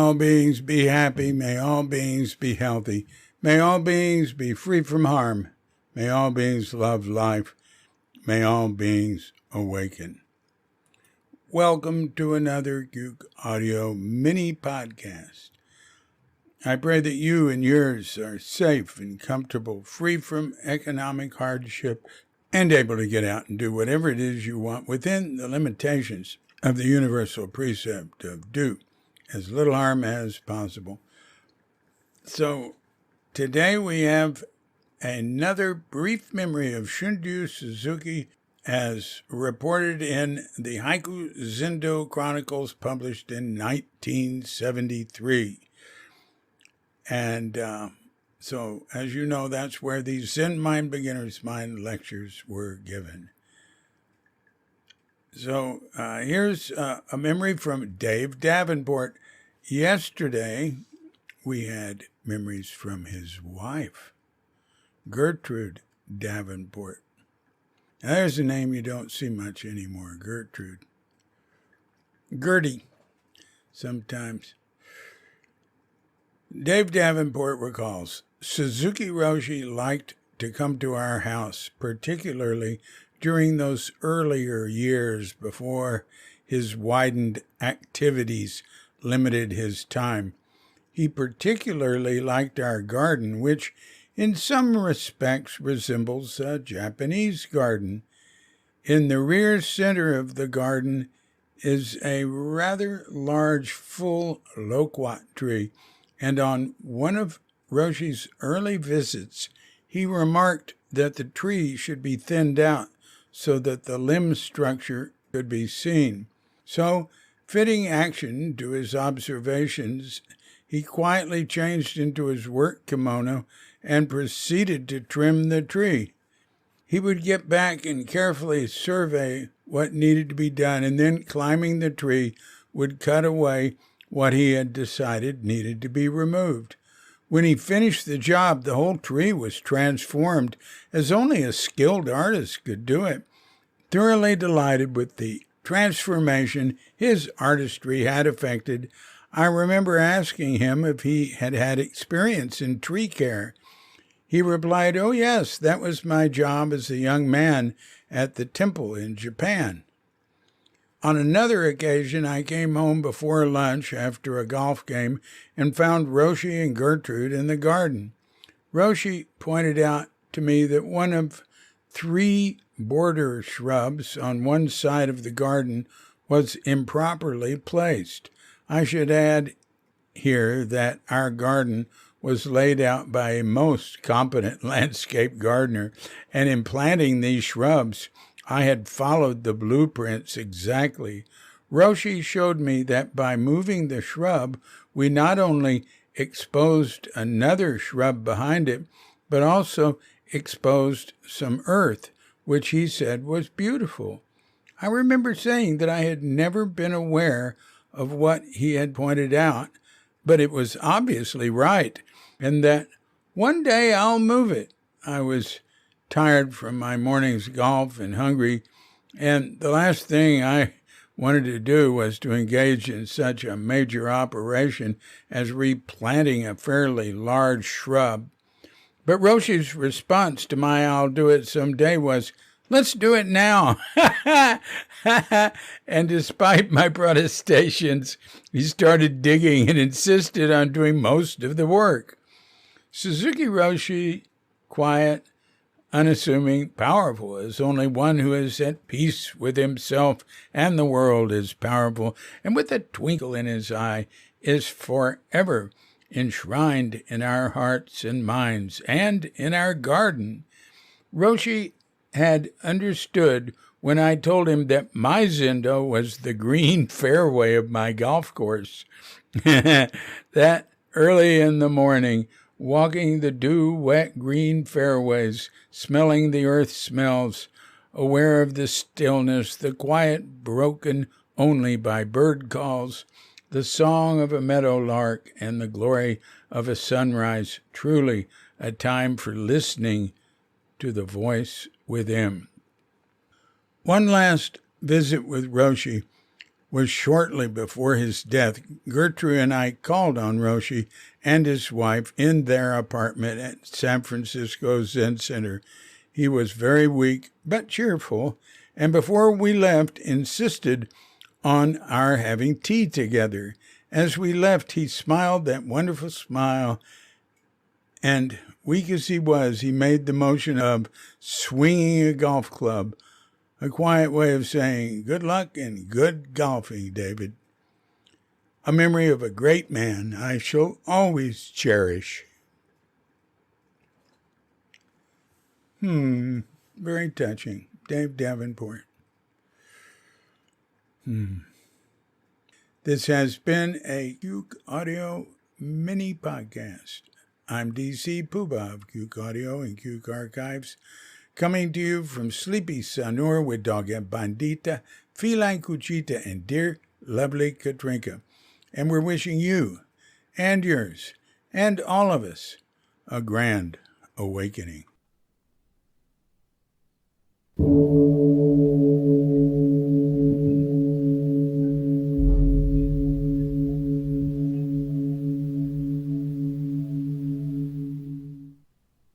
all beings be happy. May all beings be healthy. May all beings be free from harm. May all beings love life. May all beings awaken. Welcome to another Cuke Audio mini podcast. I pray that you and yours are safe and comfortable, free from economic hardship, and able to get out and do whatever it is you want within the limitations of the universal precept of do as little harm as possible. So today we have another brief memory of Shunryu Suzuki as reported in the Haiku Zendo Chronicles published in 1973. And so, as you know, that's where the Zen Mind Beginner's Mind lectures were given. So here's a memory from Dave Davenport. Yesterday, we had memories from his wife, Gertrude Davenport. Now, there's a name you don't see much anymore, Gertrude. Gertie, sometimes. Dave Davenport recalls, Suzuki Roshi liked to come to our house, particularly during those earlier years before his widened activities limited his time. He particularly liked our garden, which in some respects resembles a Japanese garden. In the rear center of the garden is a rather large full loquat tree, and on one of Roshi's early visits, he remarked that the tree should be thinned out so that the limb structure could be seen. So, fitting action to his observations, he quietly changed into his work kimono and proceeded to trim the tree. He would get back and carefully survey what needed to be done, and then, climbing the tree, would cut away what he had decided needed to be removed. When he finished the job, the whole tree was transformed as only a skilled artist could do it. Thoroughly delighted with the transformation his artistry had effected, I remember asking him if he had had experience in tree care. He replied, "Oh yes, that was my job as a young man at the temple in Japan." On another occasion, I came home before lunch after a golf game and found Roshi and Gertrude in the garden. Roshi pointed out to me that one of 3 border shrubs on one side of the garden was improperly placed. I should add here that our garden was laid out by a most competent landscape gardener, and in planting these shrubs, I had followed the blueprints exactly. Roshi showed me that by moving the shrub, we not only exposed another shrub behind it, but also exposed some earth, which he said was beautiful. I remember saying that I had never been aware of what he had pointed out, but it was obviously right, and that one day I'll move it. I was tired from my morning's golf and hungry, and the last thing I wanted to do was to engage in such a major operation as replanting a fairly large shrub. But Roshi's response to my "I'll do it someday" was, "Let's do it now." And despite my protestations, he started digging and insisted on doing most of the work. Suzuki Roshi, quiet, unassuming, powerful, as only one who is at peace with himself and the world is powerful, and with a twinkle in his eye, is forever enshrined in our hearts and minds and in our garden. Roshi had understood when I told him that my Zendo was the green fairway of my golf course. That early in the morning, walking the dew-wet green fairways, smelling the earth smells, aware of the stillness, the quiet broken only by bird calls, the song of a meadow lark, and the glory of a sunrise, truly a time for listening to the voice within. One last visit with Roshi was shortly before his death. Gertrude and I called on Roshi and his wife in their apartment at San Francisco Zen Center. He was very weak but cheerful, and before we left, insisted on our having tea together. As we left, he smiled that wonderful smile, and weak as he was, he made the motion of swinging a golf club, a quiet way of saying, "Good luck and good golfing, David." A memory of a great man I shall always cherish. Very touching. Dave Davenport. This has been a Cuke Audio mini podcast. I'm DC Puba of Cuke Audio and Cuke Archives, coming to you from sleepy Sanur with Dogette Bandita, Feline Cuchita, and dear, lovely Katrinka. And we're wishing you and yours and all of us a grand awakening.